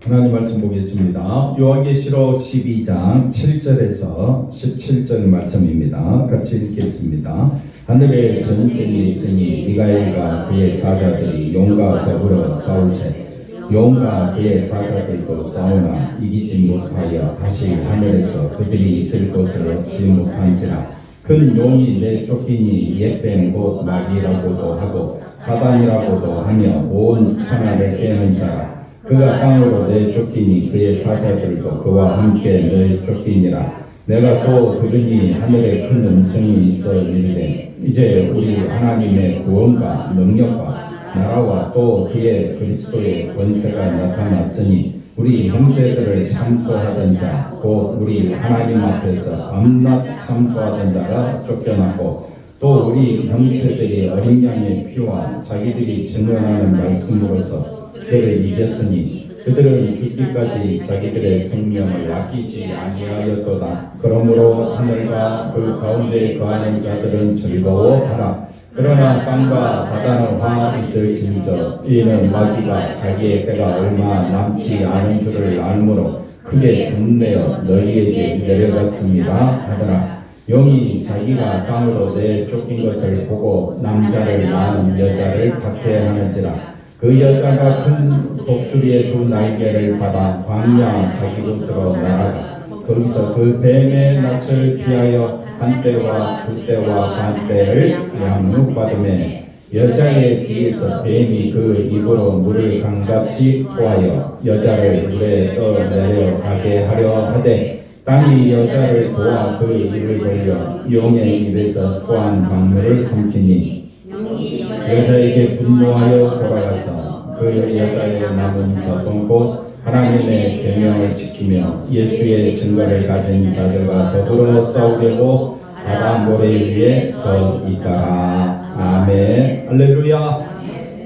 하나님 말씀 보겠습니다. 요한계시록 12장 7절에서 17절 말씀입니다. 같이 읽겠습니다. 하늘에 전쟁이 있으니 미가엘과 그의 사자들이 용과 더불어 싸울세. 용과 그의 사자들도 싸우나 이기지 못하여 다시 하늘에서 그들이 있을 곳을 얻지 못한지라. 큰 용이 내쫓기니 옛뱀 곧 마귀라고도 하고 사단이라고도 하며 온 천하를 깨는 자라. 그가 땅으로 내쫓기니 그의 사자들도 그와 함께 내쫓기니라. 내가 또 들으니 하늘에 큰 음성이 있어 이르되 이제 우리 하나님의 구원과 능력과 나라와 또 그의 그리스도의 권세가 나타났으니 우리 형제들을 참소하던 자 곧 우리 하나님 앞에서 밤낮 참소하던 자가 쫓겨나고 또 우리 형제들이 어린 양의 피와 자기들이 증언하는 말씀으로서 그들을 이겼으니 그들은 죽기까지 자기들의 생명을 아끼지 아니하였도다. 그러므로 하늘과 그 가운데 거하는 자들은 즐거워하라. 그러나 땅과 바다는 화있을진저 이는 마귀가 자기의 때가 얼마 남지 않은 줄을 알므로 크게 분내어 너희에게 내려갔습니다 하더라. 용이 자기가 땅으로 내쫓긴 것을 보고 남자를 낳은 여자를 박해하는지라. 그 여자가 큰 독수리의 두 날개를 받아 광야 자기 곳으로 날아가 거기서 그 뱀의 낯을 피하여 한때와 두때와 반때를 양육받으매 여자의 뒤에서 뱀이 그 입으로 물을 강같이 토하여 여자를 물에 떠내려가게 하려 하되 땅이 여자를 도와 그 입을 벌려 용의 입에서 토한 강물을 삼키니 여자에게 분노하여 돌아가서 그 여자의 남은 자손 곧 하나님의 계명을 지키며 예수의 증거를 가진 자들과 더불어 싸우려고 바다 모래 위에 서 있더라. 아멘. 할렐루야.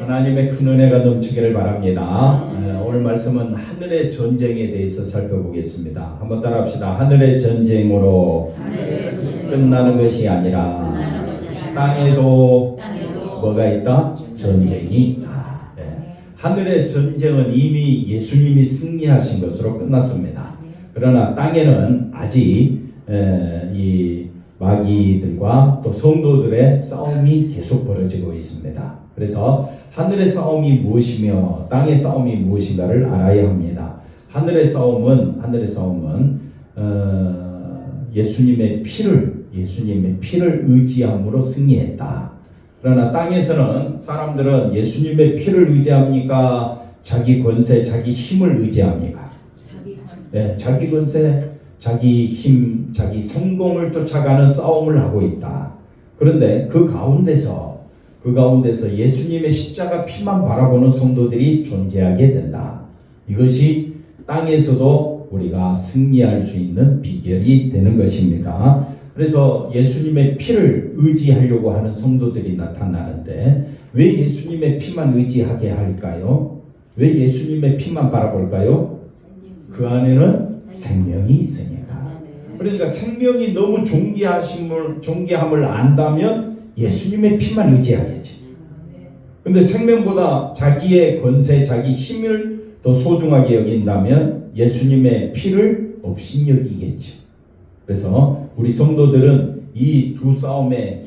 하나님의 큰 은혜가 넘치기를 바랍니다. 오늘 말씀은 하늘의 전쟁에 대해서 살펴보겠습니다. 한번 따라합시다. 하늘의 전쟁으로 끝나는 것이 아니라 땅에도 뭐가 있다? 전쟁이 있다. 하늘의 전쟁은 이미 예수님이 승리하신 것으로 끝났습니다. 그러나 땅에는 아직 이 마귀들과 또 성도들의 싸움이 계속 벌어지고 있습니다. 그래서 하늘의 싸움이 무엇이며 땅의 싸움이 무엇인가를 알아야 합니다. 하늘의 싸움은 예수님의 피를 의지함으로 승리했다. 그러나 땅에서는 사람들은 예수님의 피를 의지합니까? 자기 권세, 자기 힘을 의지합니까? 자기 권세, 자기 힘, 자기 성공을 쫓아가는 싸움을 하고 있다. 그런데 그 가운데서 예수님의 십자가 피만 바라보는 성도들이 존재하게 된다. 이것이 땅에서도 우리가 승리할 수 있는 비결이 되는 것입니다. 그래서 예수님의 피를 의지하려고 하는 성도들이 나타나는데 왜 예수님의 피만 의지하게 할까요? 왜 예수님의 피만 바라볼까요? 그 안에는 생명이 있으니까. 그러니까 생명이 너무 존귀함을 안다면 예수님의 피만 의지하겠지. 근데 생명보다 자기의 권세, 자기 힘을 더 소중하게 여긴다면 예수님의 피를 업신여기겠지. 그래서 우리 성도들은 이 두 싸움에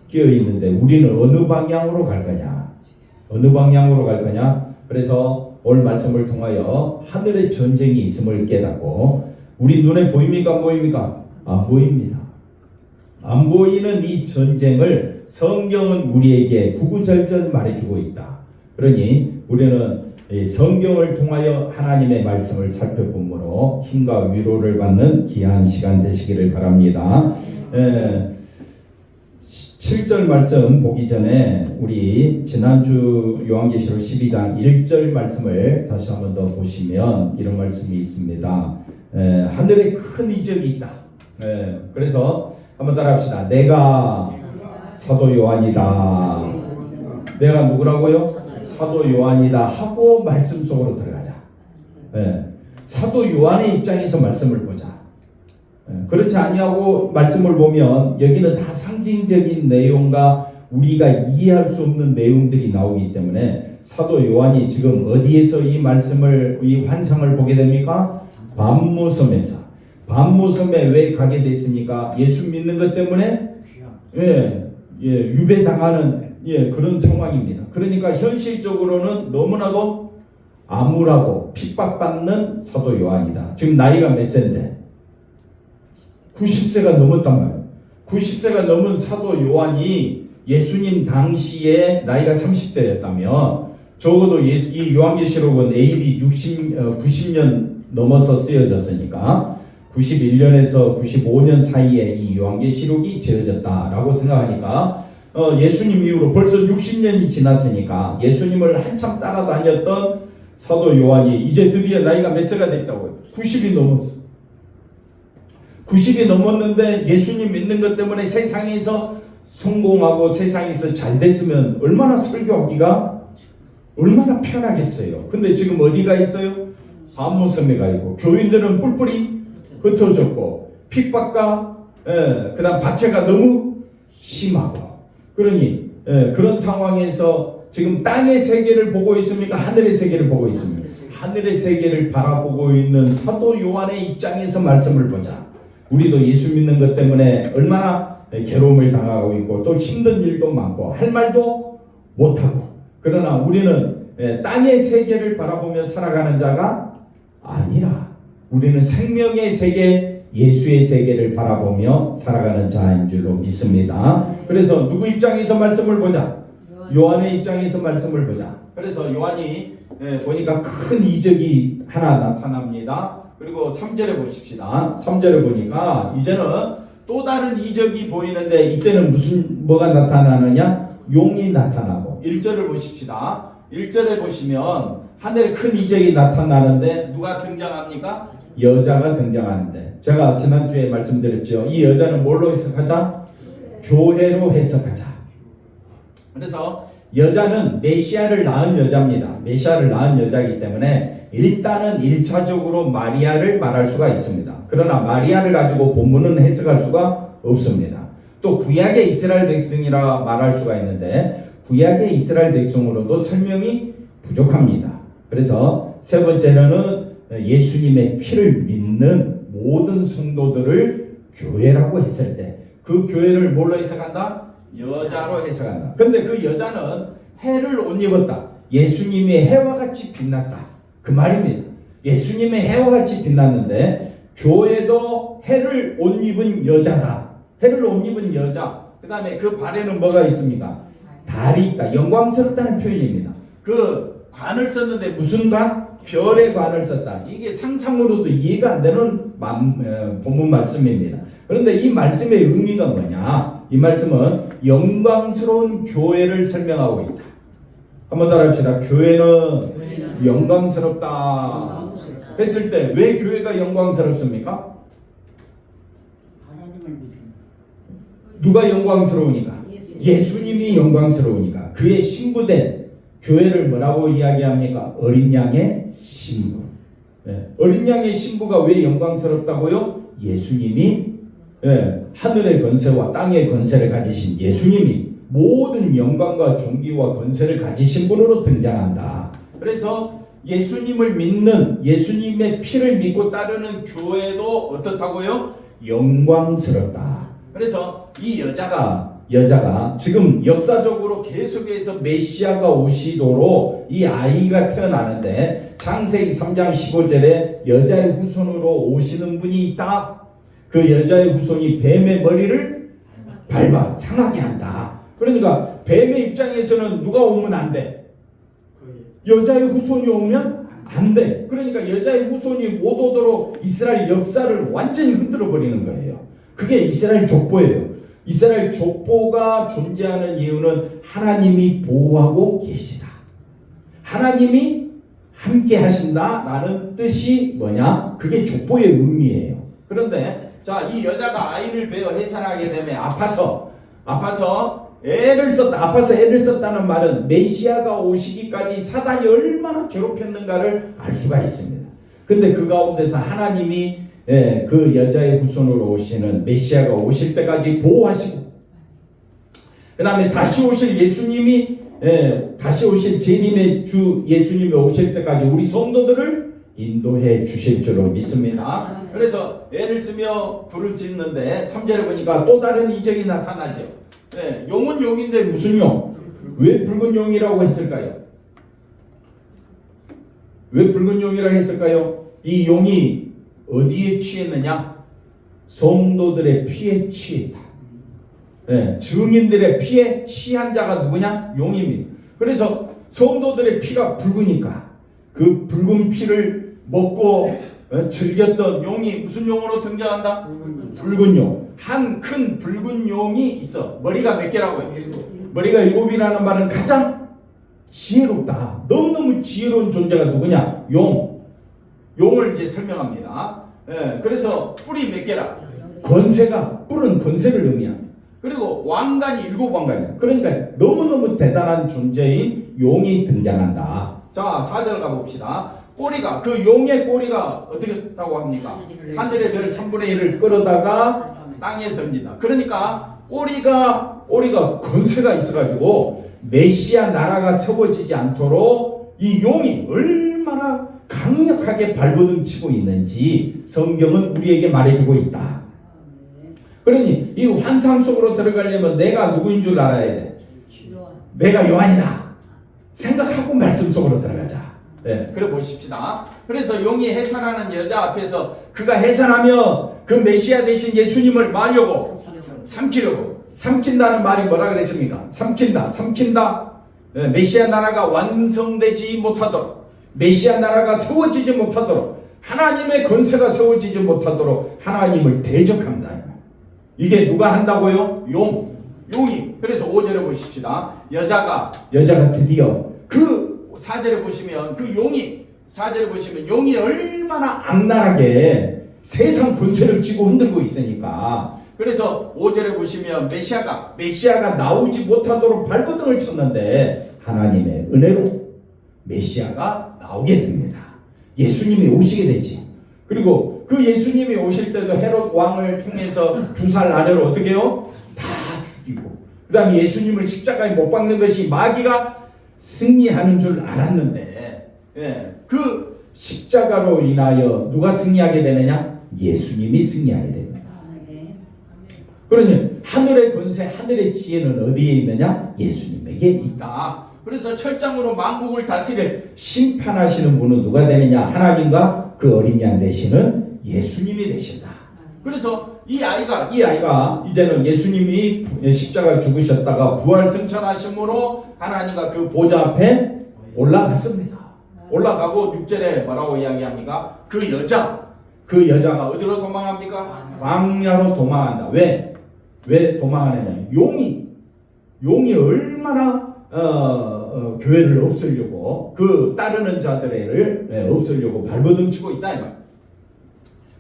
끼어 있는데 우리는 어느 방향으로 갈 거냐? 그래서 오늘 말씀을 통하여 하늘의 전쟁이 있음을 깨닫고 우리 눈에 보입니까? 안 보입니까? 안 보입니다. 안 보이는 이 전쟁을 성경은 우리에게 구구절절 말해주고 있다. 그러니 우리는 성경을 통하여 하나님의 말씀을 살펴보므로 힘과 위로를 받는 귀한 시간 되시기를 바랍니다. 7절 말씀 보기 전에 우리 지난주 요한계시록 12장 1절 말씀을 다시 한번 더 보시면 이런 말씀이 있습니다. 하늘에 큰 이적이 있다. 그래서 한번 따라합시다. 내가 사도 요한이다. 내가 누구라고요? 사도 요한이다 하고 말씀 속으로 들어가자. 사도 요한의 입장에서 말씀을 보자. 그렇지 아니하고 말씀을 보면 여기는 다 상징적인 내용과 우리가 이해할 수 없는 내용들이 나오기 때문에 사도 요한이 지금 어디에서 이 말씀을, 이 환상을 보게 됩니까? 반모섬에서. 반모섬에 왜 가게 됐습니까? 예수 믿는 것 때문에 유배당하는 그런 상황입니다. 그러니까 현실적으로는 너무나도 암울하고 핍박받는 사도 요한이다. 지금 나이가 몇 세인데? 90세가 넘었단 말이에요. 90세가 넘은 사도 요한이 예수님 당시에 나이가 30대였다면 적어도 이 요한계시록은 AD 90년 넘어서 쓰여졌으니까 91년에서 95년 사이에 이 요한계시록이 지어졌다라고 생각하니까 예수님 이후로 벌써 60년이 지났으니까 예수님을 한참 따라다녔던 사도 요한이 이제 드디어 나이가 몇 세가 됐다고요? 90이 넘었어. 90이 넘었는데 예수님 믿는 것 때문에 세상에서 성공하고 세상에서 잘 됐으면 얼마나 설교하기가 얼마나 편하겠어요. 근데 지금 어디가 있어요? 반모섬에 가 있고 교인들은 뿔뿔이 흩어졌고 핍박과 그다음 박해가 너무 심하고 그러니 그런 상황에서 지금 땅의 세계를 보고 있습니까? 하늘의 세계를 보고 있습니까? 하늘의 세계를 바라보고 있는 사도 요한의 입장에서 말씀을 보자. 우리도 예수 믿는 것 때문에 얼마나 괴로움을 당하고 있고 또 힘든 일도 많고 할 말도 못하고 그러나 우리는 땅의 세계를 바라보며 살아가는 자가 아니라 우리는 생명의 세계 예수의 세계를 바라보며 살아가는 자인 줄로 믿습니다. 그래서 누구 입장에서 말씀을 보자? 요한의 입장에서 말씀을 보자. 그래서 요한이 보니까 큰 이적이 하나 나타납니다. 그리고 3절에 보십시다. 3절에 보니까 이제는 또 다른 이적이 보이는데 이때는 뭐가 나타나느냐? 용이 나타나고 1절을 보십시다. 1절에 보시면 하늘에 큰 이적이 나타나는데 누가 등장합니까? 여자가 등장하는데 제가 지난주에 말씀드렸죠. 이 여자는 뭘로 해석하자? 교회로 해석하자. 그래서 여자는 메시아를 낳은 여자입니다. 메시아를 낳은 여자이기 때문에 일단은 1차적으로 마리아를 말할 수가 있습니다. 그러나 마리아를 가지고 본문은 해석할 수가 없습니다. 또 구약의 이스라엘 백성이라 말할 수가 있는데 구약의 이스라엘 백성으로도 설명이 부족합니다. 그래서 세 번째로는 예수님의 피를 믿는 모든 성도들을 교회라고 했을 때 그 교회를 뭘로 해석한다? 여자로 해석한다. 근데 그 여자는 해를 옷 입었다. 예수님의 해와 같이 빛났다. 그 말입니다. 예수님의 해와 같이 빛났는데 교회도 해를 옷 입은 여자다. 해를 옷 입은 여자. 그 다음에 그 발에는 뭐가 있습니까? 달이 있다. 영광스럽다는 표현입니다. 그 관을 썼는데 무슨 관? 별의 관을 썼다. 이게 상상으로도 이해가 안 되는 본문 말씀입니다. 그런데 이 말씀의 의미가 뭐냐? 이 말씀은 영광스러운 교회를 설명하고 있다. 한번 따라합시다. 교회는 영광스럽다 했을 때 왜 교회가 영광스럽습니까? 누가 영광스러우니까? 예수님이 영광스러우니까. 그의 신부된 교회를 뭐라고 이야기합니까? 어린 양의 신부. 어린 양의 신부가 왜 영광스럽다고요? 예수님이 하늘의 건세와 땅의 건세를 가지신 예수님이 모든 영광과 존귀와 건세를 가지신 분으로 등장한다. 그래서 예수님을 믿는 예수님의 피를 믿고 따르는 교회도 어떻다고요? 영광스럽다. 그래서 이 여자가 지금 역사적으로 계속해서 메시아가 오시도록 이 아이가 태어나는데 창세기 3장 15절에 여자의 후손으로 오시는 분이 있다. 그 여자의 후손이 뱀의 머리를 밟아 상하게 한다. 그러니까 뱀의 입장에서는 누가 오면 안 돼? 여자의 후손이 오면 안 돼. 그러니까 여자의 후손이 못 오도록 이스라엘 역사를 완전히 흔들어 버리는 거예요. 그게 이스라엘 족보예요. 이스라엘 족보가 존재하는 이유는 하나님이 보호하고 계시다. 하나님이 함께 하신다라는 뜻이 뭐냐? 그게 족보의 의미예요. 그런데 자, 이 여자가 아이를 베어 해산하게 되면 아파서 애를 썼다는 말은 메시아가 오시기까지 사단이 얼마나 괴롭혔는가를 알 수가 있습니다. 근데 그 가운데서 하나님이 그 여자의 후손으로 오시는 메시아가 오실 때까지 보호하시고 그 다음에 다시 오실 예수님이 다시 오실 재림의 주 예수님이 오실 때까지 우리 성도들을 인도해 주실 줄로 믿습니다. 그래서 애를 쓰며 불을 짓는데 3절에 보니까 또 다른 이적이 나타나죠. 용은 용인데 무슨 용? 왜 붉은 용이라고 했을까요? 왜 붉은 용이라고 했을까요? 이 용이 어디에 취했느냐? 성도들의 피에 취했다. 증인들의 피에 취한 자가 누구냐? 용입니다. 그래서 성도들의 피가 붉으니까 그 붉은 피를 먹고 즐겼던 용이 무슨 용으로 등장한다? 붉은 용. 한 큰 붉은 용이 있어. 머리가 몇 개라고요? 머리가 7이라는 말은 가장 지혜롭다. 너무너무 지혜로운 존재가 누구냐? 용. 용을 이제 설명합니다. 그래서 뿔이 몇 개라? 권세가, 뿔은 권세를 의미합니다. 그리고 왕관이 7왕관이야. 그러니까 너무너무 대단한 존재인 용이 등장한다. 자, 4절 가봅시다. 꼬리가, 그 용의 꼬리가 어떻게 했다고 합니까? 하늘의 별 3분의 1을 끌어다가 땅에 던진다. 그러니까 꼬리가 권세가 있어가지고 메시아 나라가 세워지지 않도록 이 용이 얼마나 강력하게 발버둥 치고 있는지 성경은 우리에게 말해주고 있다. 그러니 이 환상 속으로 들어가려면 내가 누구인 줄 알아야 돼. 내가 요한이다 생각하고 말씀 속으로 들어가자. 그래 보십시다. 그래서 용이 해산하는 여자 앞에서 그가 해산하며 그 메시아 되신 예수님을 말려고 삼키려고. 삼킨다는 말이 뭐라 그랬습니까? 삼킨다. 메시아 나라가 완성되지 못하도록, 메시아 나라가 세워지지 못하도록, 하나님의 권세가 세워지지 못하도록 하나님을 대적합니다. 이게 누가 한다고요? 용이. 그래서 5절에 보십시다. 여자가 드디어 그 4절에 보시면 그 용이, 4절에 보시면 용이 얼마나 악랄하게 세상 권세를 쥐고 흔들고 있으니까. 그래서 5절에 보시면 메시아가 나오지 못하도록 발버둥을 쳤는데 하나님의 은혜로 메시아가 나오게 됩니다. 예수님이 오시게 되지. 그리고 그 예수님이 오실 때도 헤롯 왕을 통해서 두 살 아래로 어떻게 해요? 다 죽이고, 그 다음에 예수님을 십자가에 못 박는 것이 마귀가 승리하는 줄 알았는데, 그 십자가로 인하여 누가 승리하게 되느냐? 예수님이 승리하게 됩니다. 그러니 하늘의 권세, 하늘의 지혜는 어디에 있느냐? 예수님에게 있다. 그래서 철장으로 만국을 다스릴 심판하시는 분은 누가 되느냐? 하나님과 그 어린 양 되시는 예수님이 되신다. 그래서 이 아이가 이제는 예수님이 십자가 죽으셨다가 부활 승천하심으로 하나님과 그 보좌 앞에 올라갔습니다. 올라가고 6절에 뭐라고 이야기합니까? 그 여자가 어디로 도망합니까? 광야로 도망한다. 왜 도망하느냐? 용이 얼마나 교회를 없애려고, 그 따르는 자들을 없애려고 발버둥 치고 있다 이 말.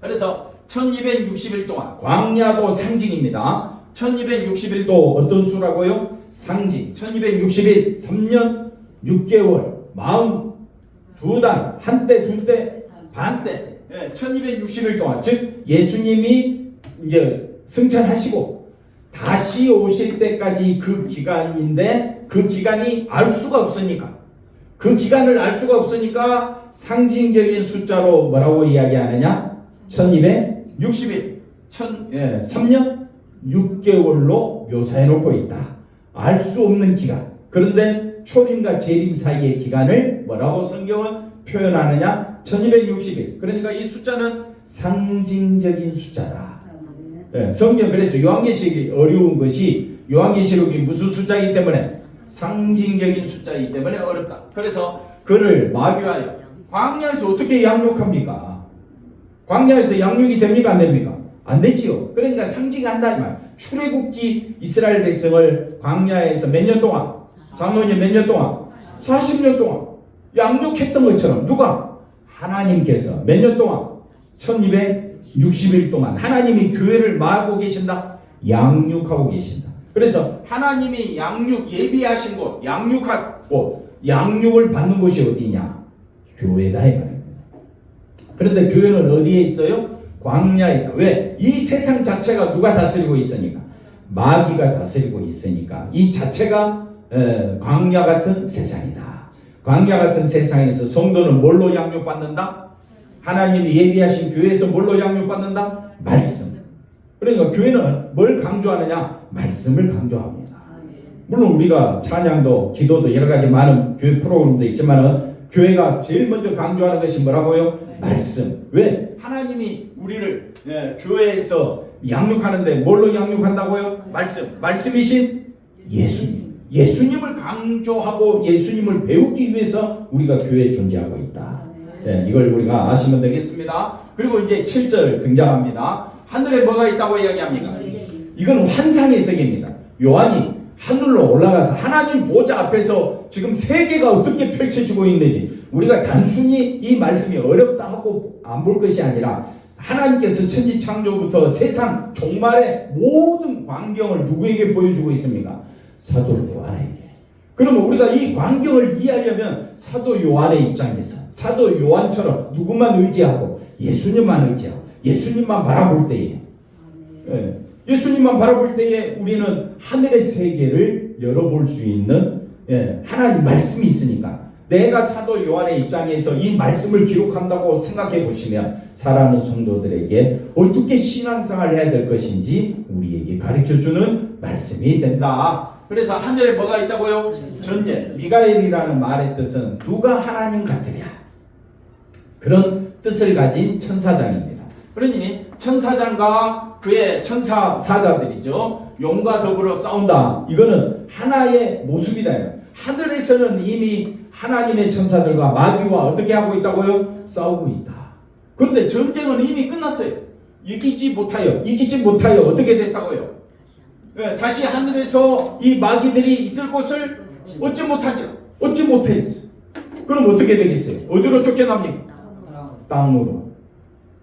그래서 1260일 동안, 광야도 상징입니다. 1260일도 어떤 수라고요? 상징. 1260일 3년 6개월 42달, 한때 둘때 반때, 1260일 동안, 즉 예수님이 이제 승천하시고 다시 오실 때까지 그 기간인데, 그 기간이 알 수가 없으니까, 그 기간을 알 수가 없으니까 상징적인 숫자로 뭐라고 이야기하느냐? 1260일, 3년 6개월로 묘사해 놓고 있다. 알 수 없는 기간. 그런데 초림과 재림 사이의 기간을 뭐라고 성경은 표현하느냐? 1260일. 그러니까 이 숫자는 상징적인 숫자다. 성경, 그래서 요한계시록이 어려운 것이, 요한계시록이 무슨 숫자이기 때문에? 상징적인 숫자이기 때문에 어렵다. 그래서 그를 마귀하여 광야에서 어떻게 양육합니까? 광야에서 양육이 됩니까? 안 됩니까? 안 되지요. 그러니까 상징한다 이 말. 출애굽기 이스라엘 백성을 광야에서 몇 년 동안, 장로님 몇 년 동안? 40년 동안 양육했던 것처럼 누가? 하나님께서 몇 년 동안? 1260일 동안 하나님이 교회를 마하고 계신다? 양육하고 계신다. 그래서 하나님이 양육, 예비하신 곳, 양육을 받는 곳이 어디냐? 교회다 이 말입니다. 그런데 교회는 어디에 있어요? 광야에 있다. 왜? 이 세상 자체가 누가 다스리고 있으니까? 마귀가 다스리고 있으니까 이 자체가 광야 같은 세상이다. 광야 같은 세상에서 성도는 뭘로 양육받는다? 하나님이 예비하신 교회에서 뭘로 양육받는다? 말씀. 그러니까 교회는 뭘 강조하느냐? 말씀을 강조합니다. 물론 우리가 찬양도 기도도 여러 가지 많은 교회 프로그램도 있지만은 교회가 제일 먼저 강조하는 것이 뭐라고요? 말씀. 왜? 하나님이 우리를 교회에서 양육하는데 뭘로 양육한다고요? 말씀. 말씀이신 예수님. 예수님을 강조하고 예수님을 배우기 위해서 우리가 교회에 존재하고 있다. 이걸 우리가 아시면 되겠습니다. 그리고 이제 7절 등장합니다. 하늘에 뭐가 있다고 이야기합니까? 이건 환상의 세계입니다. 요한이 하늘로 올라가서 하나님 보좌 앞에서 지금 세계가 어떻게 펼쳐지고 있는지 우리가 단순히 이 말씀이 어렵다 하고 안 볼 것이 아니라 하나님께서 천지 창조부터 세상 종말의 모든 광경을 누구에게 보여주고 있습니까? 사도 요한에게. 그러면 우리가 이 광경을 이해하려면 사도 요한의 입장에서 사도 요한처럼 누구만 의지하고 예수님만 의지하고 예수님만 바라볼 때에 예수님만 바라볼 때에 우리는 하늘의 세계를 열어볼 수 있는 하나님 말씀이 있으니까 내가 사도 요한의 입장에서 이 말씀을 기록한다고 생각해 보시면 사랑하는 성도들에게 어떻게 신앙생활을 해야 될 것인지 우리에게 가르쳐주는 말씀이 된다. 그래서 하늘에 뭐가 있다고요? 전제. 미가엘이라는 말의 뜻은 누가 하나님 같으랴. 그런 뜻을 가진 천사장입니다. 그러니 천사장과 그의 천사 사자들이죠. 용과 더불어 싸운다. 이거는 하나의 모습이다. 하늘에서는 이미 하나님의 천사들과 마귀와 어떻게 하고 있다고요? 싸우고 있다. 그런데 전쟁은 이미 끝났어요. 이기지 못하여 어떻게 됐다고요? 다시 하늘에서 이 마귀들이 있을 곳을 얻지 못하니라. 얻지 못했어. 그럼 어떻게 되겠어요? 어디로 쫓겨납니까? 땅으로.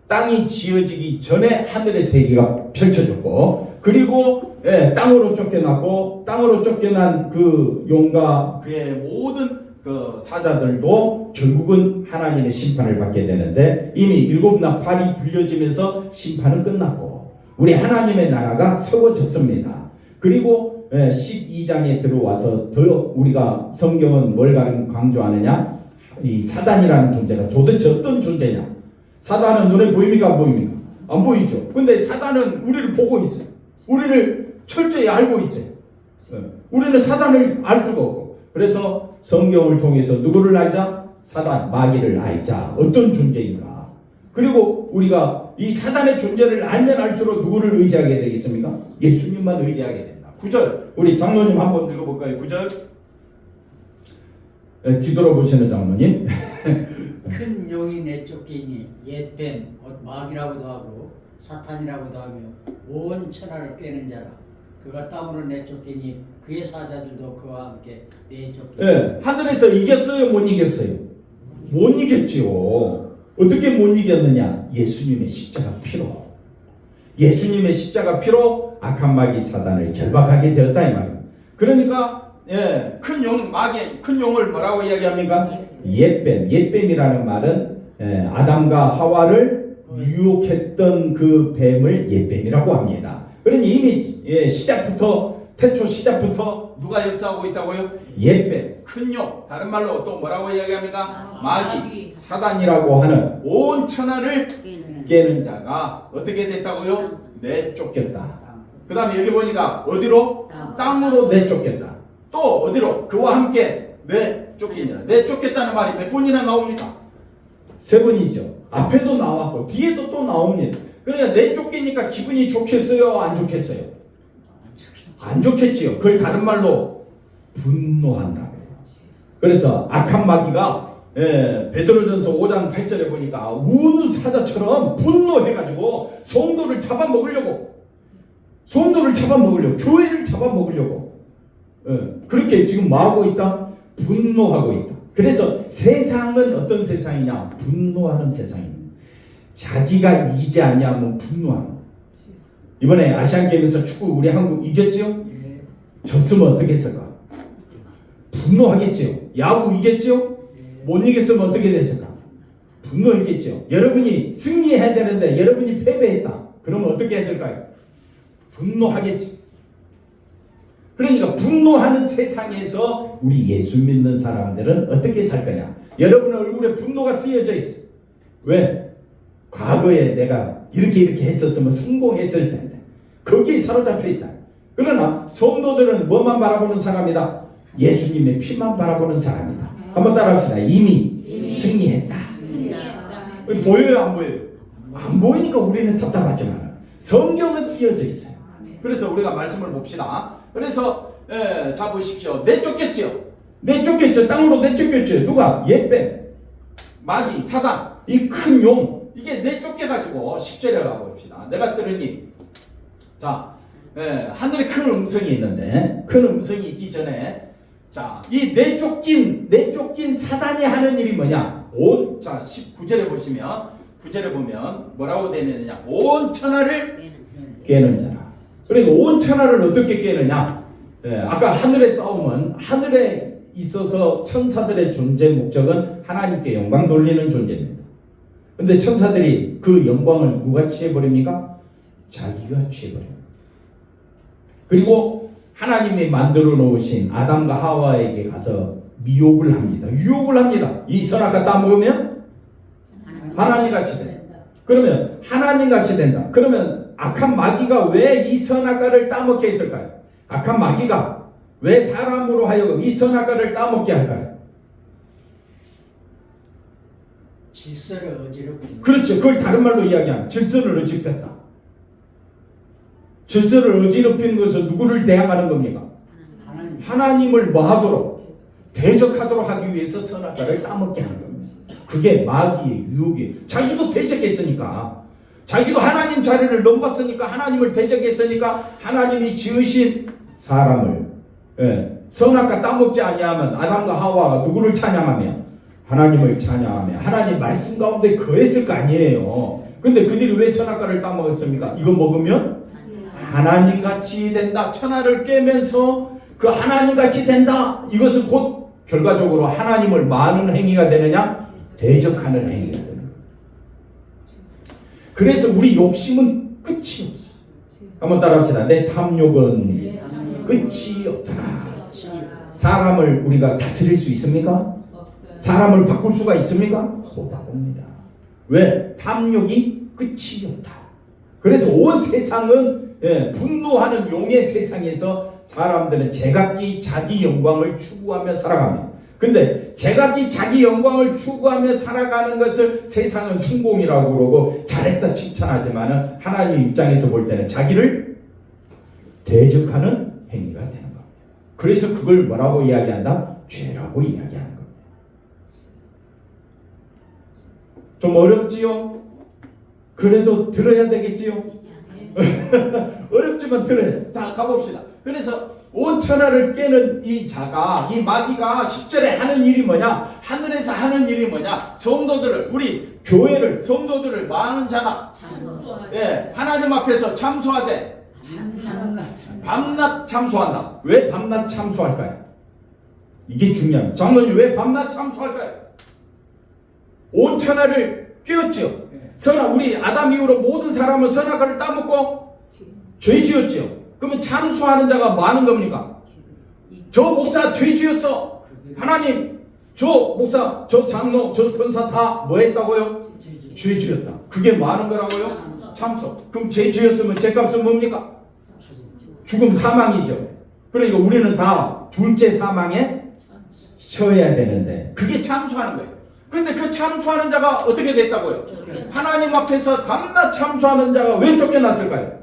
땅이 지어지기 전에 하늘의 세계가 펼쳐졌고 그리고 땅으로 쫓겨났고 땅으로 쫓겨난 그 용과 그의 모든 그 사자들도 결국은 하나님의 심판을 받게 되는데 이미 일곱 나팔이 불려지면서 심판은 끝났고 우리 하나님의 나라가 세워졌습니다. 그리고 12장에 들어와서 더 우리가 성경은 뭘 강조하느냐? 이 사단이라는 존재가 도대체 어떤 존재냐? 사단은 눈에 보입니까? 안 보입니까? 안 보이죠. 근데 사단은 우리를 보고 있어요. 우리를 철저히 알고 있어요. 우리는 사단을 알 수가 없고 그래서 성경을 통해서 누구를 알자? 사단, 마귀를 알자. 어떤 존재인가? 그리고 우리가 이 사단의 존재를 알면 알수록 누구를 의지하게 되겠습니까? 예수님만 의지하게 된다. 9절 우리 장로님 한번 읽어볼까요? 9절 뒤돌아보시는 장로님. 큰 용이 내쫓기니 옛뱀 곧 마귀라고도 하고 사탄이라고도 하며 온 천하를 꿰는 자라. 그가 땅으로 내쫓기니 그의 사자들도 그와 함께 내쫓기니. 하늘에서 이겼어요? 못 이겼어요? 못 이겼지요. 어떻게 못 이겼느냐? 예수님의 십자가 피로. 예수님의 십자가 피로 악한 마귀 사단을 결박하게 되었다 이 말이에요. 그러니까 큰 용, 마귀 큰 용을 뭐라고 이야기합니까? 옛뱀. 옛뱀이라는 말은 아담과 하와를 유혹했던 그 뱀을 옛뱀이라고 합니다. 그러니 이미 시작부터 태초 시작부터 누가 역사하고 있다고요? 옛뱀, 큰 용. 다른 말로 또 뭐라고 이야기합니까? 마귀, 사단이라고 하는 온 천하를 깨는 자가 어떻게 됐다고요? 내쫓겼다. 그 다음에 여기 보니까 어디로? 땅으로 내쫓겼다. 또 어디로? 그와 함께 내쫓기니라. 내쫓겠다는 말이 몇 번이나 나옵니까? 3번이죠. 앞에도 나왔고 뒤에도 또 나옵니다. 그러니까 내쫓기니까 기분이 좋겠어요? 안 좋겠어요? 안 좋겠지요. 그걸 다른 말로 분노한다. 그래서 악한 마귀가 베드로전서 5장 8절에 보니까 우는 사자처럼 분노해가지고 성도를 잡아먹으려고 교회를 잡아먹으려고 그렇게 지금 뭐하고 있다? 분노하고 있다. 그래서 세상은 어떤 세상이냐? 분노하는 세상입니다. 자기가 이기지 않냐면 분노하는 거예요. 이번에 아시안게임에서 축구 우리 한국 이겼죠? 졌으면 어떻게 했을까? 분노하겠죠. 야구 이겼죠? 못 이겼으면 어떻게 됐을까? 분노했겠죠. 여러분이 승리해야 되는데 여러분이 패배했다. 그러면 어떻게 해야 될까요? 분노하겠죠. 그러니까 분노하는 세상에서 우리 예수 믿는 사람들은 어떻게 살 거냐? 여러분 얼굴에 분노가 쓰여져 있어. 왜? 과거에 내가 이렇게 했었으면 성공했을 텐데 거기에 사로잡혀 있다. 그러나 성도들은 뭐만 바라보는 사람이다? 예수님의 피만 바라보는 사람이다. 한번 따라합시다. 이미 승리했다. 보여요, 안 보여요? 안 보이니까 우리는 답답하지만 성경은 쓰여져 있어요. 그래서 우리가 말씀을 봅시다. 그래서 자 보십시오. 내쫓겼죠. 내쫓겼죠. 땅으로 내쫓겼죠. 누가? 옛뱀, 마귀, 사단, 이 큰 용, 이게 내쫓겨가지고 10절에 가봅시다. 내가 들으니 자 하늘에 큰 음성이 있는데 큰 음성이 있기 전에 자 이 내쫓긴 사단이 하는 일이 뭐냐? 자 19절에 보시면 9절에 보면 뭐라고 되느냐? 온 천하를 깨는 자라. 그러니까 온 천하를 어떻게 깨느냐? 아까 하늘의 싸움은 하늘에 있어서 천사들의 존재 목적은 하나님께 영광 돌리는 존재입니다. 근데 천사들이 그 영광을 누가 취해버립니까? 자기가 취해버립니다. 그리고 하나님이 만들어 놓으신 아담과 하와에게 가서 미혹을 합니다. 유혹을 합니다. 이 선악과 따먹으면 하나님같이 된다. 그러면 하나님같이 된다. 그러면 악한 마귀가 왜 이 선악과를 따먹게 했을까요? 악한 마귀가 왜 사람으로 하여금 이 선악과를 따먹게 할까요? 질서를 어지럽히는. 그렇죠. 그걸 다른 말로 이야기하면 질서를 어지럽혔다. 질서를 어지럽히는 것은 누구를 대항하는 겁니까? 하나님을 뭐 하도록? 대적하도록 하기 위해서 선악과를 따먹게 하는 겁니다. 그게 마귀의 유혹이. 자기도 대적했으니까, 자기도 하나님 자리를 넘봤으니까, 하나님을 대적했으니까 하나님이 지으신 사람을 선악과 따먹지 아니하면 아담과 하와가 누구를 찬양하며? 하나님을 찬양하며 하나님 말씀 가운데 거했을 거 아니에요. 근데 그들이 왜 선악과를 따먹었습니까? 이거 먹으면 하나님같이 된다. 천하를 깨면서 그 하나님같이 된다. 이것은 곧 결과적으로 하나님을 많은 행위가 되느냐? 대적하는 행위가 되는 거예요. 그래서 우리 욕심은 끝이 없어. 한번 따라합시다. 내 탐욕은 끝이 없더라. 사람을 우리가 다스릴 수 있습니까? 사람을 바꿀 수가 있습니까? 못 바꿉니다. 왜? 탐욕이 끝이 없다. 그래서 온 세상은 분노하는 용의 세상에서 사람들은 제각기 자기 영광을 추구하며 살아갑니다. 근데 제각기 자기 영광을 추구하며 살아가는 것을 세상은 성공이라고 그러고 잘했다 칭찬하지만 하나님 입장에서 볼 때는 자기를 대적하는 행위가 되는 겁니다. 그래서 그걸 뭐라고 이야기한다? 죄라고 이야기하는 겁니다. 좀 어렵지요? 그래도 들어야 되겠지요? 어렵지만 들어야. 다 가봅시다. 그래서 온 천하를 깨는 이 자가, 이 마귀가 10절에 하는 일이 뭐냐? 하늘에서 하는 일이 뭐냐? 성도들을, 우리 교회를, 성도들을 많은 자가 하나님 앞에서 참소하되 밤낮 참소한다. 왜 밤낮 참소할까요? 이게 중요합니다. 장로님 왜 밤낮 참소할까요? 온 천하를 깨었지요. 우리 아담 이후로 모든 사람은 선악과를 따먹고 죄 지었지요. 그러면 참소하는 자가 많은 겁니까? 저 목사 죄 지었어. 하나님, 저 목사, 저 장로, 저 권사 다 뭐 했다고요? 죄 지었다. 그게 많은 거라고요? 참소. 그럼 죄 지었으면 죄값은 뭡니까? 죽음, 사망이죠. 그러니까 우리는 다 둘째 사망에 처해야 되는데 그게 참소하는 거예요. 근데 그 참소하는 자가 어떻게 됐다고요? 하나님 앞에서 밤낮 참소하는 자가 왜 쫓겨났을까요?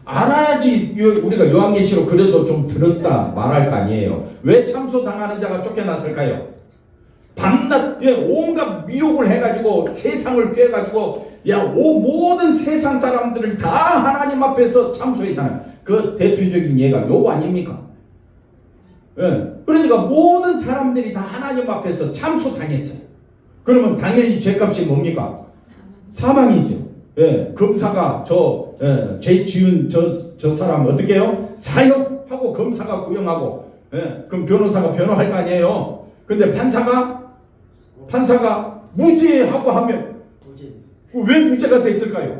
알아야지. 우리가 요한계시록 그래도 좀 들었다 말할 거 아니에요. 왜 참소당하는 자가 쫓겨났을까요? 밤낮 온갖 미혹을 해가지고 세상을 피해가지고 모든 세상 사람들을 다 하나님 앞에서 참소했잖아요. 그 대표적인 예가 요거 아닙니까? 그러니까 모든 사람들이 다 하나님 앞에서 참소당했어요. 그러면 당연히 죄값이 뭡니까? 사망이죠. 검사가 죄 지은 저 사람 어떻게 해요? 사형하고 검사가 구형하고 그럼 변호사가 변호할 거 아니에요. 근데 판사가 무죄하고 하면 왜 무죄가 됐을까요?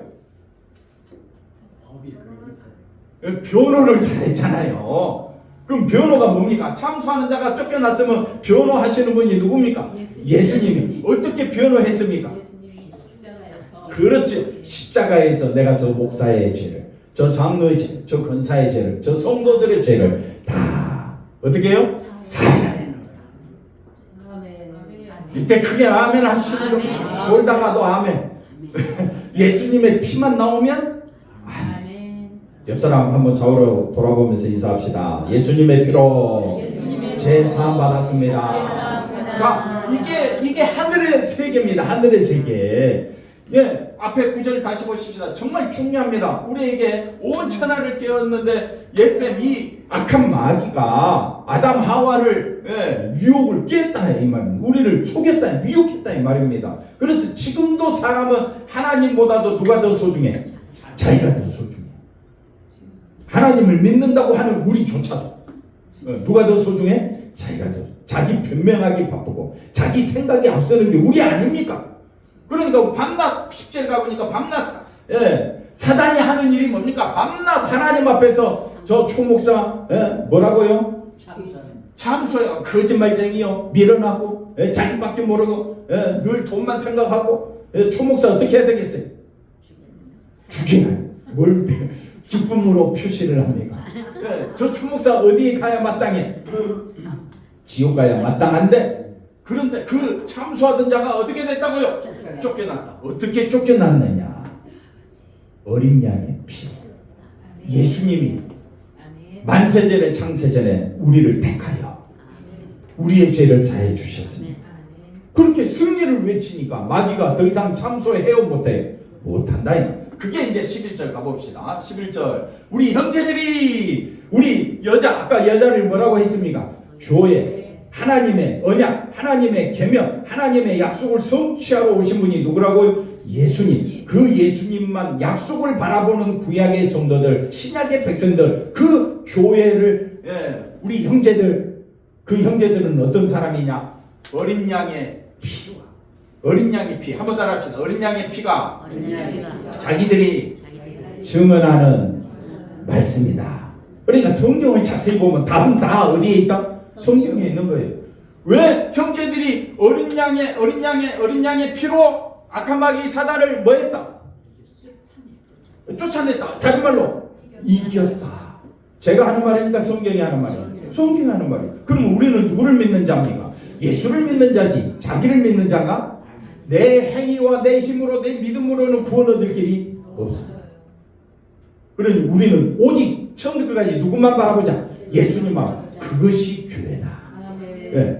법이 변호를 잘했잖아요. 그럼 변호가 뭡니까? 참소하는 자가 쫓겨났으면 변호하시는 분이 누굽니까? 예수님이. 어떻게 변호했습니까? 예수님이 십자가에서 그렇지. 십자가에서 내가 저 목사의 죄를, 저 장로의 죄, 저 권사의 죄를, 저 성도들의 죄를 다 어떻게 해요? 사하라. 아멘. 이때 크게 아멘 하시는 거. 졸다가도 아멘. 예수님의 피만 나오면 아멘. 옆 사람 한번 좌우로 돌아보면서 인사합시다. 예수님의 피로 죄 사함 받았습니다. 자, 이게 하늘의 세계입니다. 하늘의 세계. 예, 앞에 구절 다시 보십시다. 정말 중요합니다. 우리에게 온 천하를 깨웠는데 옛뱀 이 악한 마귀가 아담 하와를 유혹을 깨했다 이 말입니다. 우리를 속였다, 미혹했다 이 말입니다. 그래서 지금도 사람은 하나님보다도 누가 더 소중해? 자기가 더 소중해. 하나님을 믿는다고 하는 우리조차도 누가 더 소중해? 자기가 더. 자기 변명하기 바쁘고 자기 생각이 앞서는 게 우리 아닙니까? 그러니까 밤낮 10절 가보니까 밤낮 사단이 하는 일이 뭡니까? 밤낮 하나님 앞에서 저 초목사 뭐라고요? 참소요. 거짓말쟁이요. 밀어나고 자기밖에 모르고 늘 돈만 생각하고 초목사 어떻게 해야 되겠어요? 죽이나요? 뭘 기쁨으로 표시를 합니까? 저 초목사 어디에 가야 마땅해? 지옥 가야 마땅한데 그런데 그 참소하던 자가 어떻게 됐다고요? 쫓겨났다. 어떻게 쫓겨났느냐? 어린 양의 피. 예수님이 만세전에 창세전에 우리를 택하여 우리의 죄를 사해 주셨으니 그렇게 승리를 외치니까 마귀가 더 이상 참소해요 못해요? 못한다. 그게 이제 11절 가봅시다. 11절 우리 형제들이 우리 여자 아까 여자를 뭐라고 했습니까? 교회 하나님의 언약, 하나님의 계명, 하나님의 약속을 성취하러 오신 분이 누구라고요? 예수님. 그 예수님만 약속을 바라보는 구약의 성도들, 신약의 백성들, 그 교회를 우리 형제들, 그 형제들은 어떤 사람이냐? 어린 양의 피와 어린 양의 피. 한번 따라합시다. 어린 양의 피가 자기들이 증언하는 말씀이다. 그러니까 성경을 자세히 보면 답은 다 어디에 있다? 성경에 있는 거예요. 왜 형제들이 어린 양의 피로 악한 마귀 사단을 뭐 했다? 쫓아냈다. 다른 말로 이겼다. 제가 하는 말입니까? 성경이 하는 말이에요. 성경이 하는 말이에요. 그럼 우리는 누구를 믿는 자입니까? 예수를 믿는 자지. 자기를 믿는 자가 내 행위와 내 힘으로 내 믿음으로는 구원 얻을 길이 없어. 그러니 우리는 오직 처음부터 끝까지 누구만 바라보자? 예수님만. 그것이 교회다.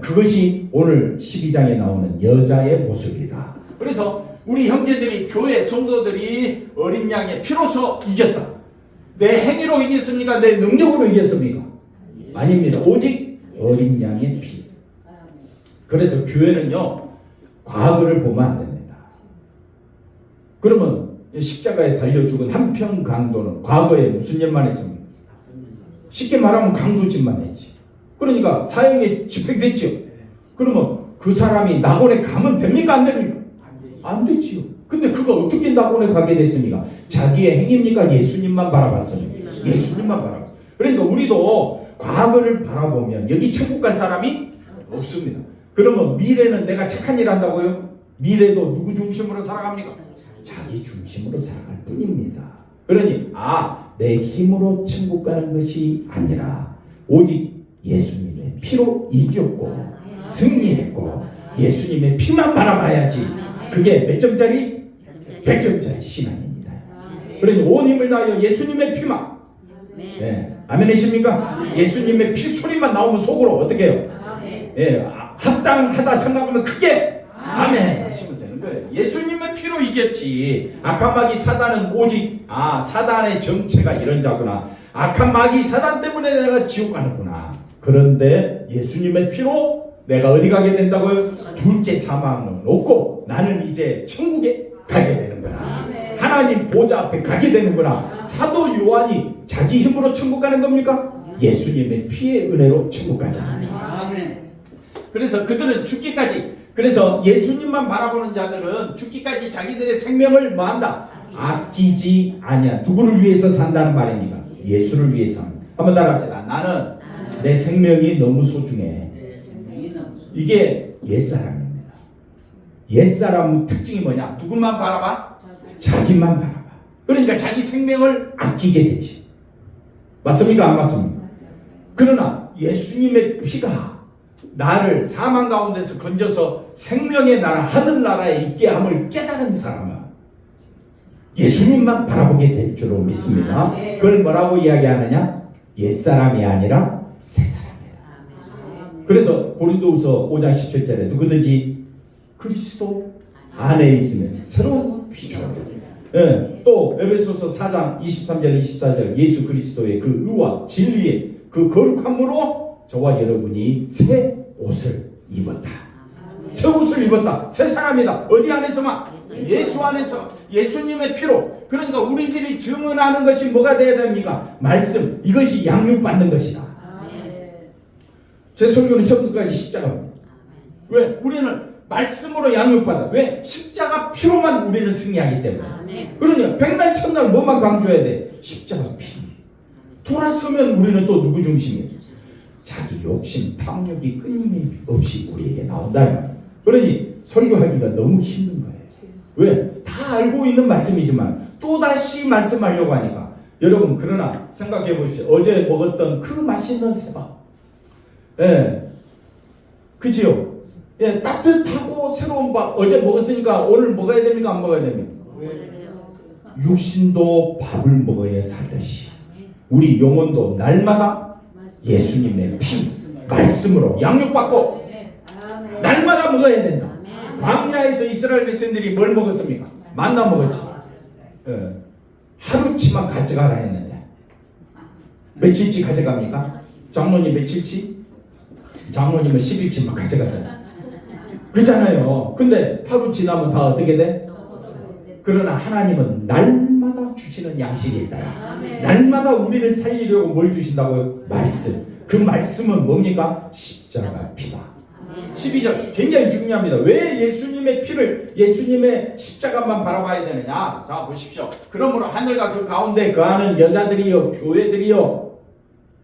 그것이 오늘 12장에 나오는 여자의 모습이다. 그래서 우리 형제들이 교회 성도들이 어린 양의 피로서 이겼다. 내 행위로 이겼습니까? 내 능력으로 이겼습니까? 아닙니다. 오직 어린 양의 피. 그래서 교회는요 과거를 보면 안 됩니다. 그러면 십자가에 달려 죽은 한평 강도는 과거에 무슨 일만 했습니까? 쉽게 말하면 강도짓만 했지. 그러니까 사형에 집행됐죠. 그러면 그 사람이 낙원에 가면 됩니까? 안 됩니까? 안 되지요. 근데 그가 어떻게 낙원에 가게 됐습니까? 자기의 행위입니까? 예수님만 바라봤습니다. 예수님만 바라봤습니다. 그러니까 우리도 과거를 바라보면 여기 천국 갈 사람이 없습니다. 그러면 미래는 내가 착한 일 한다고요? 미래도 누구 중심으로 살아갑니까? 자기 중심으로 살아갈 뿐입니다. 그러니 내 힘으로 천국 가는 것이 아니라 오직 예수님의 피로 이겼고 승리했고 예수님의 피만 바라봐야지. 그게 몇 점짜리? 100점짜리 신앙입니다. 그러니 온 힘을 다하여 예수님의 피만. 아멘이십니까? 예수님의 피 소리만 나오면 속으로 어떻게 해요? 합당하다 생각하면 크게 아멘 하시면 되는 거예요. 예수님의 피로 이겼지. 악한 마귀 사단은 오직 사단의 정체가 이런 자구나. 악한 마귀 사단 때문에 내가 지옥 가는구나. 그런데 예수님의 피로 내가 어디 가게 된다고요? 둘째 사망은 없고 나는 이제 천국에 가게 되는구나. 하나님 보좌 앞에 가게 되는구나. 사도 요한이 자기 힘으로 천국 가는 겁니까? 예수님의 피의 은혜로 천국 가자. 그래서 그들은 죽기까지, 그래서 예수님만 바라보는 자들은 죽기까지 자기들의 생명을 뭐한다? 아끼지 아니야. 누구를 위해서 산다는 말입니까? 예수를 위해서. 한번 따라합시다. 나는 내 생명이 너무 소중해. 내 생명이 너무 이게 옛사람입니다. 옛사람 특징이 뭐냐? 누구만 바라봐? 자기만 바라봐. 그러니까 자기 생명을 아끼게 되지. 맞습니까? 안 맞습니까? 그러나 예수님의 피가 나를 사망 가운데서 건져서 생명의 나라 하늘나라에 있게 함을 깨달은 사람은 예수님만 바라보게 될 줄로 믿습니다. 그걸 뭐라고 이야기하느냐? 옛사람이 아니라 새사람이다. 그래서 고린도후서 5장 17절에 누구든지 그리스도 안에 있으면 새로운 피조물이다. 예, 또 에베소서 4장 23절 24절 예수 그리스도의 그 의와 진리의 그 거룩함으로 저와 여러분이 새 옷을 입었다. 새 옷을 입었다. 새 사람이다. 어디 안에서만? 예수 안에서. 예수님의 피로. 그러니까 우리들이 증언하는 것이 뭐가 돼야 됩니까? 말씀. 이것이 양육받는 것이다. 제 설교는 처음부터까지 십자가입니다. 왜? 우리는 말씀으로 양육받아. 왜? 십자가 피로만 우리는 승리하기 때문에. 그러니까 백날 첫날 뭐만 강조해야 돼? 십자가 피. 돌아서면 우리는 또 누구 중심이에요? 자기 욕심, 탐욕이 끊임없이 우리에게 나온다. 그러니 설교하기가 너무 힘든 거예요. 왜? 다 알고 있는 말씀이지만 또다시 말씀하려고 하니까. 여러분 그러나 생각해 보십시오. 어제 먹었던 그 맛있는 새밥. 예. 그치요? 예, 따뜻하고 새로운 밥. 어제 먹었으니까 오늘 먹어야 됩니까? 안 먹어야 됩니까? 육신도 밥을 먹어야 살듯이 우리 영혼도 날마다 예수님의 피, 말씀으로 양육받고 날마다 먹어야 된다. 광야에서 이스라엘 백성들이 뭘 먹었습니까? 만나 먹었지. 예. 하루치만 가져가라 했는데 며칠치 가져갑니까? 장로님 며칠치? 장로님은 10일치만 가져가잖아. 그렇잖아요. 근데 하루 지나면 다 어떻게 돼? 그러나 하나님은 날마다 주시는 양식이 있다. 날마다 우리를 살리려고 뭘 주신다고요? 말씀. 그 말씀은 뭡니까? 십자가 피다. 12절 굉장히 중요합니다. 왜 예수님의 피를 예수님의 십자가만 바라봐야 되느냐? 자 보십시오. 그러므로 하늘과 그 가운데 거하는 여자들이요 교회들이요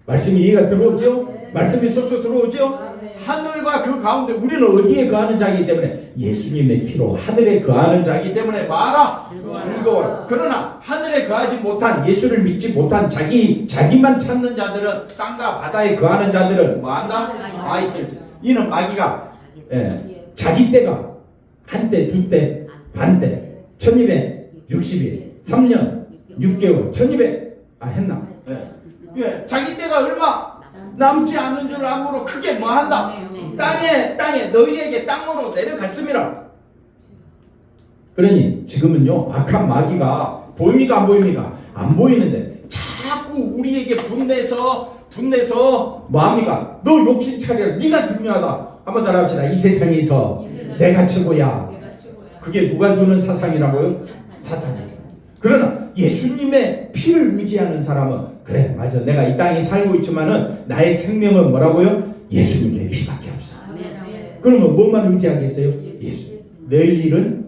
말씀이 이해가 들어오죠? 말씀이 쏙쏙 들어오죠? 하늘과 그 가운데 우리는 어디에 거하는 자이기 때문에 예수님의 피로 하늘에 거하는 자이기 때문에 말아 즐거워라. 그러나 하늘에 거하지 못한 예수를 믿지 못한 자기만 찾는 자들은 땅과 바다에 거하는 자들은 뭐한다? 와 있을지. 이는 마귀가 자기 때가 한때 두때 반때 1260일 3년 6개월 1200 했나? 자기 때가 얼마 남지 않은 줄 암으로 크게 뭐한다? 땅에 너희에게 땅으로 내려갔습니다. 그러니 지금은요 악한 마귀가 보입니까 안 보입니까? 안 보이는데 자꾸 우리에게 분내서 뭐합니까? 너 욕심 차려. 네가 중요하다. 한번 따라합시다. 이 세상에서 내가 최고야. 그게 누가 주는 사상이라고요? 사탄이 주는. 그러나 예수님의 피를 의지하는 사람은 그래 맞아 내가 이 땅에 살고 있지만은 나의 생명은 뭐라고요? 예수님의 피밖에 없어. 그러면 뭐만 의지하겠어요? 예수. 내일 일은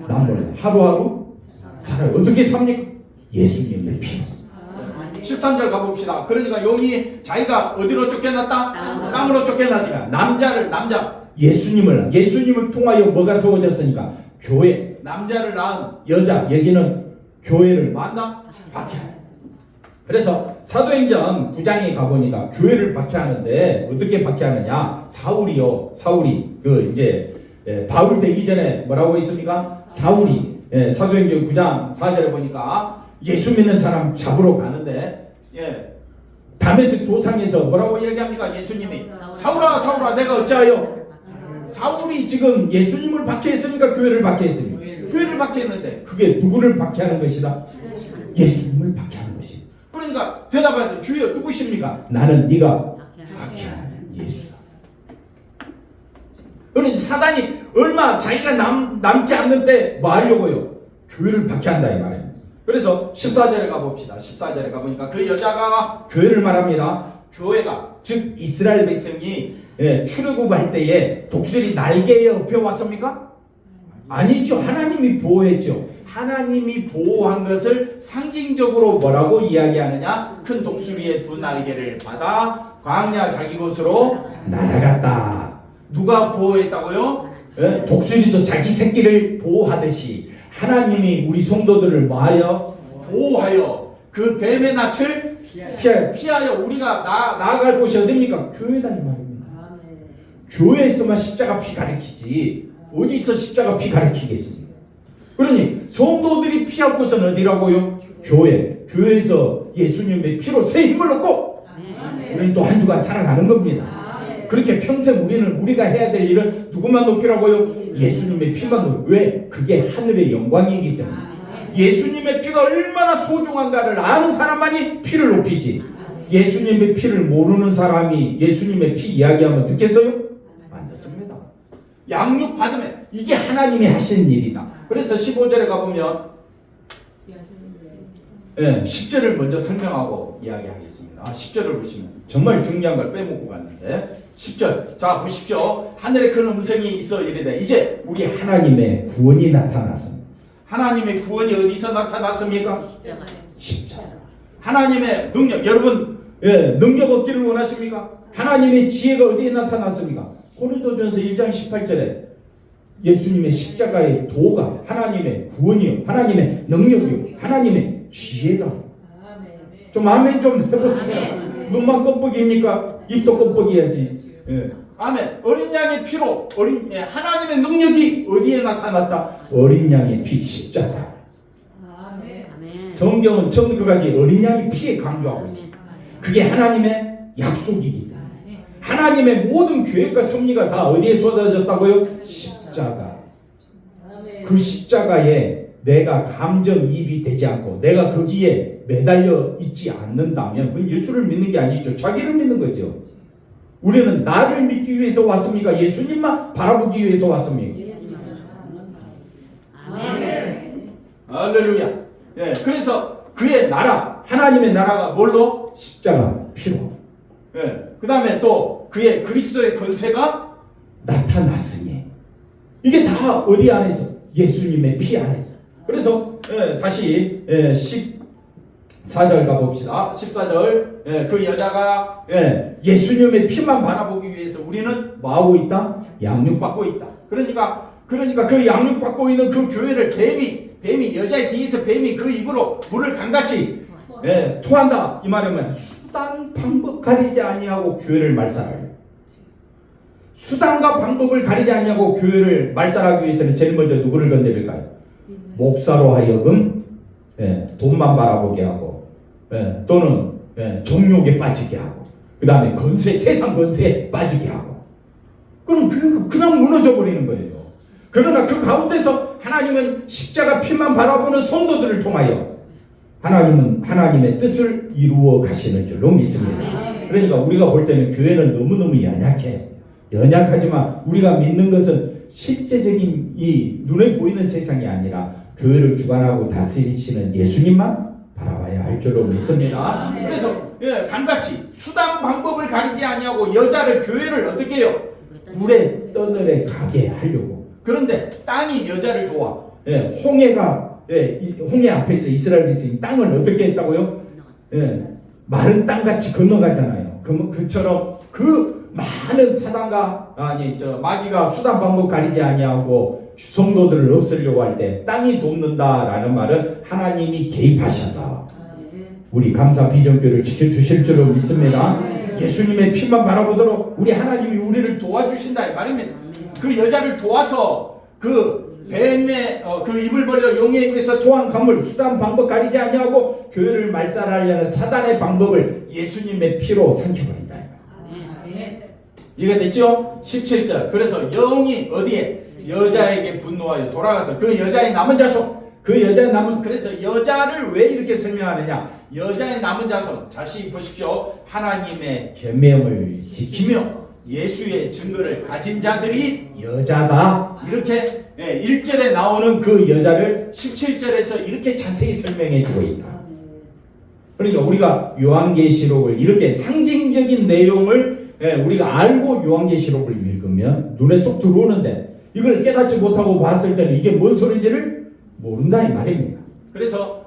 난 몰라. 하루하루 살아요. 어떻게 삽니까? 예수님의 피. 13절 가봅시다. 그러니까 용이 자기가 어디로 쫓겨났다? 땅으로 쫓겨났으니까 남자 예수님을 통하여 뭐가 세워졌으니까 교회 남자를 낳은 여자 여기는 교회를 만나 박해하는. 그래서 사도행전 9장에 가보니까 교회를 박해하는데 어떻게 박해하느냐? 사울이 바울 되기 전에 뭐라고 있습니까? 사울이 사도행전 9장 4절에 보니까 예수 믿는 사람 잡으러 가는데 다메섹 도상에서 뭐라고 얘기합니까? 예수님이 사울아 내가 어찌하여? 사울이 지금 예수님을 박해했으니까 교회를 박해했습니다. 교회를 박해했는데 그게 누구를 박해하는 것이다? 예수님을 박해하는 것이다. 그러니까 대답하여 주여 누구십니까? 나는 네가 박해하는 예수다. 그러니 사단이 얼마 자기가 남지 않는 때 뭐 하려고요? 교회를 박해한다 이 말이에요. 그래서 14절에 가봅시다. 14절에 가보니까 그 여자가 교회를 말합니다. 교회가 즉 이스라엘 백성이 출애굽할 때에 독수리 날개에 업혀 왔습니까? 아니죠. 하나님이 보호했죠. 하나님이 보호한 것을 상징적으로 뭐라고 이야기하느냐? 큰 독수리의 두 날개를 받아 광야 자기 곳으로 날아갔다. 누가 보호했다고요? 예? 독수리도 자기 새끼를 보호하듯이 하나님이 우리 성도들을 뭐하여? 보호하여 그 뱀의 낯을 피하여 우리가 나아갈 곳이 어디입니까? 교회다 이 말입니다. 아멘. 교회에서만 십자가 피 가르치지 어디서 십자가 피 가르치겠습니까? 그러니 성도들이 피할 곳은 어디라고요? 교회. 교회에서 예수님의 피로 새 힘을 얻고 우리는 또 한 주간 살아가는 겁니다. 그렇게 평생 우리가 해야 될 일은 누구만 높이라고요? 예수님의 피만 높이. 왜? 그게 하늘의 영광이기 때문에. 예수님의 피가 얼마나 소중한가를 아는 사람만이 피를 높이지. 예수님의 피를 모르는 사람이 예수님의 피 이야기하면 듣겠어요? 안 듣습니다. 양육 받으면 이게 하나님이 하신 일이다. 그래서 15절에 가보면 10절을 먼저 설명하고 이야기하겠습니다. 10절을 보시면 정말 중요한 걸 빼먹고 갔는데 10절 자 보십시오. 하늘에 큰 음성이 있어 이르되 이제 우리 하나님의 구원이 나타났습니다. 하나님의 구원이 어디서 나타났습니까? 십자가. 하나님의 능력 여러분 능력 얻기를 원하십니까? 하나님의 지혜가 어디에 나타났습니까? 고린도전서 1장 18절에 예수님의 십자가의 도가 하나님의 구원이요 하나님의 능력이요 하나님의 지혜다. 좀 아멘 좀 해보세요. 눈만 껌뻑입니까? 입도 껌뻑이야지. 아멘. 어린 양의 피로 하나님의 능력이 어디에 나타났다? 어린 양의 피 십자가. 성경은 처음부터까지 어린 양의 피에 강조하고 있습니다. 그게 하나님의 약속이기 때문에 하나님의 모든 계획과 섭리가 다 어디에 쏟아졌다고요? 십자가. 그 십자가에 내가 감정이입이 되지 않고 내가 거기에 매달려 있지 않는다면 그건 예수를 믿는 게 아니죠. 자기를 믿는 거죠. 우리는 나를 믿기 위해서 왔습니까? 예수님만 바라보기 위해서 왔습니까? 할렐루야. 그래서 그의 나라, 하나님의 나라가 뭘로? 십자가 피로. 그 다음에 또 그의 그리스도의 건세가 나타났으니 이게 다 어디 안에서? 예수님의 피 안에서. 그래서 다시 14절 가봅시다. 14절 그 여자가 예수님의 피만 바라보기 위해서 우리는 뭐하고 있다? 양육받고 있다. 그러니까 그 양육받고 있는 그 교회를 뱀이 여자의 뒤에서 뱀이 그 입으로 물을 강같이 토한다. 이 말이면 수단 방법 가리지 아니하고 교회를 말살하려. 수단과 방법을 가리지 아니하고 교회를 말살하기 위해서는 제일 먼저 누구를 건드릴까요? 목사로 하여금 돈만 바라보게 하고 또는 정욕에 빠지게 하고 그 다음에 세상 건세에 빠지게 하고 그럼 교회가 그냥 무너져 버리는 거예요. 그러나 그 가운데서 하나님은 십자가 피만 바라보는 성도들을 통하여 하나님은 하나님의 뜻을 이루어 가시는 줄로 믿습니다. 그러니까 우리가 볼 때는 교회는 너무너무 연약하지만 우리가 믿는 것은 실제적인 이 눈에 보이는 세상이 아니라 교회를 주관하고 다스리시는 예수님만 바라봐야 할 줄로 믿습니다. 그래서 간같이 수단 방법을 가리지 아니하고 여자를 교회를 어떻게 해요? 물에 떠늘에 가게 하려고. 그런데 땅이 여자를 도와. 홍해 앞에서 이스라엘이 땅을 어떻게 했다고요? 마른 땅같이 건너가잖아요. 그처럼 그 많은 사단과 마귀가 수단 방법 가리지 아니하고 성도들을 없애려고 할 때 땅이 돕는다라는 말은 하나님이 개입하셔서 우리 감사 비전교를 지켜주실 줄로 믿습니다. 예수님의 피만 바라보도록 우리 하나님이 우리를 도와주신다 이 말입니다. 그 여자를 도와서 그 뱀의 그 입을 벌려 용의 입에서 토한 강물 수단 방법 가리지 아니하고 교회를 말살하려는 사단의 방법을 예수님의 피로 삼켜버린다. 이해가 됐죠? 17절. 그래서 영이 어디에? 여자에게 분노하여 돌아가서 그 여자의 남은 자손 그래서 여자를 왜 이렇게 설명하느냐? 여자의 남은 자손 다시 보십시오. 하나님의 계명을 지키며 예수의 증거를 가진 자들이 여자다. 이렇게 1절에 나오는 그 여자를 17절에서 이렇게 자세히 설명해 주고 있다. 그러니까 우리가 요한계시록을 이렇게 상징적인 내용을 우리가 알고 요한계시록을 읽으면 눈에 쏙 들어오는데 이걸 깨닫지 못하고 봤을 때는 이게 뭔 소리인지를 모른다 이 말입니다. 그래서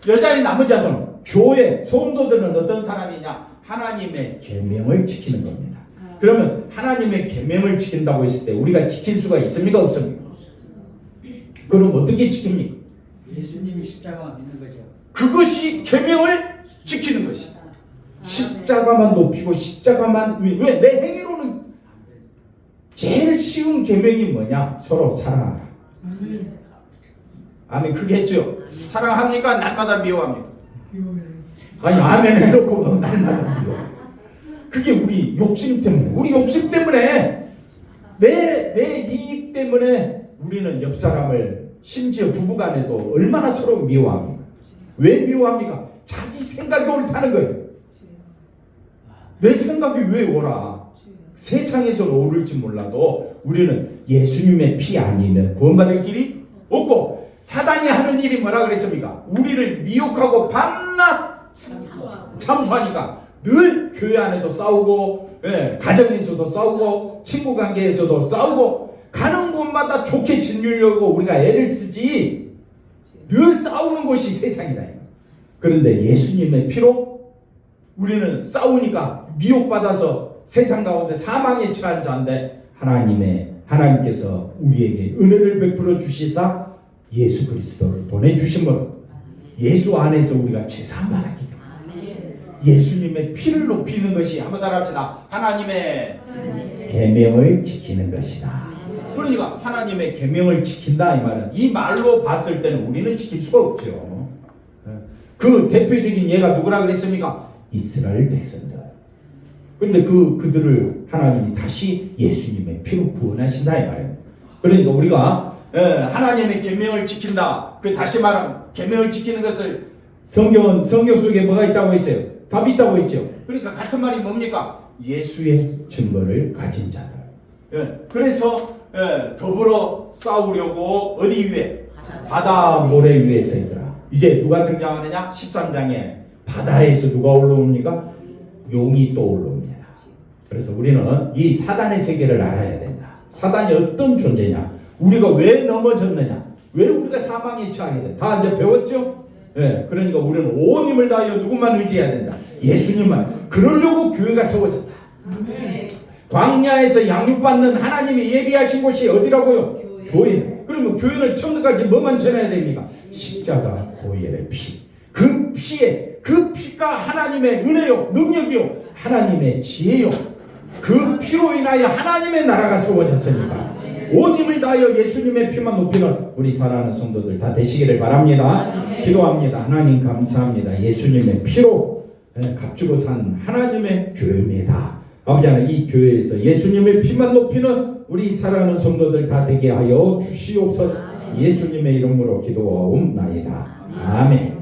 여자의 남은 자손 교회 성도들은 어떤 사람이냐? 하나님의 계명을 지키는 겁니다. 그러면 하나님의 계명을 지킨다고 했을 때 우리가 지킬 수가 있습니까 없습니까? 그럼 어떻게 지킵니까? 예수님이 십자가 믿는 거죠. 그것이 계명을 지키는 것이다. 십자가만 높이고 십자가만 왜 내 행위로는 제일 쉬운 계명이 뭐냐? 서로 사랑하라. 아멘. 크게 했죠. 사랑합니까? 날마다 미워합니까? 아니 아멘 해놓고 날마다 미워. 그게 우리 욕심 때문에, 우리 욕심 때문에 내 이익 때문에 우리는 옆 사람을 심지어 부부간에도 얼마나 서로 미워합니까? 왜 미워합니까? 자기 생각이 옳다는 거예요. 내 생각이 왜 옳아? 세상에서는 옳을지 몰라도 우리는 예수님의 피 아니면 구원받을 길이 없고, 사단이 하는 일이 뭐라 그랬습니까? 우리를 미혹하고 밤낮 참수하니까 늘 교회 안에도 싸우고, 가정에서도 싸우고, 친구 관계에서도 싸우고, 가는 곳마다 좋게 지내려고 우리가 애를 쓰지 늘 싸우는 것이 세상이다. 그런데 예수님의 피로 우리는 싸우니까 미혹받아서 세상 가운데 사망에 처한 자인데 하나님께서 우리에게 은혜를 베풀어 주시사 예수 그리스도를 보내주심으로 예수 안에서 우리가 죄사함 받았기 때문에 예수님의 피를 높이는 것이, 한번 따라합시다. 하나님의 계명을 지키는 것이다. 그러니까 하나님의 계명을 지킨다 이 말은, 이 말로 봤을 때는 우리는 지킬 수가 없죠. 그 대표적인 예가 누구라 그랬습니까? 이스라엘 백성들. 그런데 그들을 하나님이 다시 예수님의 피로 구원하신다 이 말이에요. 그러니까 우리가 하나님의 계명을 지킨다. 그 다시 말하면 계명을 지키는 것을 성경 속에 뭐가 있다고 했어요? 답이 있다고 했죠. 그러니까 같은 말이 뭡니까? 예수의 증거를 가진 자들. 그래서 더불어 싸우려고 어디 위에? 바다 모래 위에 서 있더라. 이제 누가 등장하느냐? 13장에 바다에서 누가 올라옵니까? 용이 또 올라옵니다. 그래서 우리는 이 사단의 세계를 알아야 된다. 사단이 어떤 존재냐? 우리가 왜 넘어졌느냐? 왜 우리가 사망에 처하게 돼? 다 이제 배웠죠? 그러니까 우리는 온 힘을 다하여 누구만 의지해야 된다? 예수님만. 그러려고 교회가 세워졌다. 광야에서 양육받는 하나님이 예비하신 곳이 어디라고요? 교회. 그러면 교회는 처음까지 뭐만 전해야 됩니까? 십자가 보혈의 피. 그 피가 하나님의 은혜요, 능력이요, 하나님의 지혜요. 그 피로 인하여 하나님의 나라가 세워졌으니까 온 힘을 다하여 예수님의 피만 높이는 우리 사랑하는 성도들 다 되시기를 바랍니다. 기도합니다. 하나님 감사합니다. 예수님의 피로 값주고 산 하나님의 교회입니다. 아버지 하나님, 이 교회에서 예수님의 피만 높이는 우리 사랑하는 성도들 다 되게 하여 주시옵소서. 예수님의 이름으로 기도하옵나이다. 아멘.